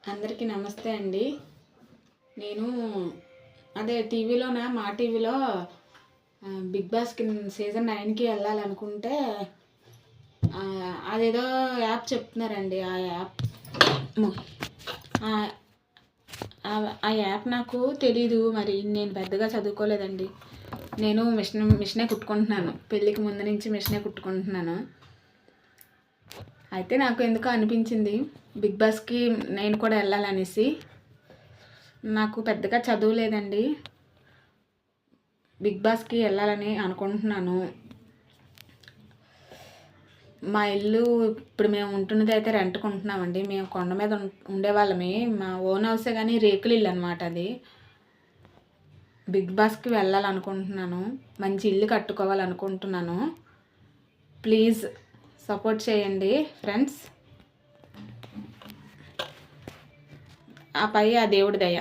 అందరికీ నమస్తే అండి. నేను అదే మా టీవీలో బిగ్ బాస్కి సీజన్ 9కి వెళ్ళాలనుకుంటే అదేదో యాప్ చెప్తున్నారండి. ఆ యాప్ నాకు తెలీదు. మరి నేను పెద్దగా చదువుకోలేదండి. నేను మిషనే కుట్టుకుంటున్నాను. పెళ్ళికి ముందు నుంచి మిషనే కుట్టుకుంటున్నాను. అయితే నాకు ఎందుకో అనిపించింది బిగ్ బాస్కి నేను కూడా వెళ్ళాలనేసి. నాకు పెద్దగా చదువు లేదండి. బిగ్ బాస్కి వెళ్ళాలని అనుకుంటున్నాను. మా ఇల్లు ఇప్పుడు మేము ఉంటున్నది అయితే రెంట్కి ఉంటున్నామండి. మేము కొండ మీద ఉండేవాళ్ళమే. మా ఓన్ హౌసే కానీ రేకుల ఇల్లు అనమాట అది. బిగ్ బాస్కి వెళ్ళాలనుకుంటున్నాను. మంచి ఇల్లు కట్టుకోవాలనుకుంటున్నాను. ప్లీజ్ సపోర్ట్ చేయండి ఫ్రెండ్స్. ఆ దేవుడి దయ.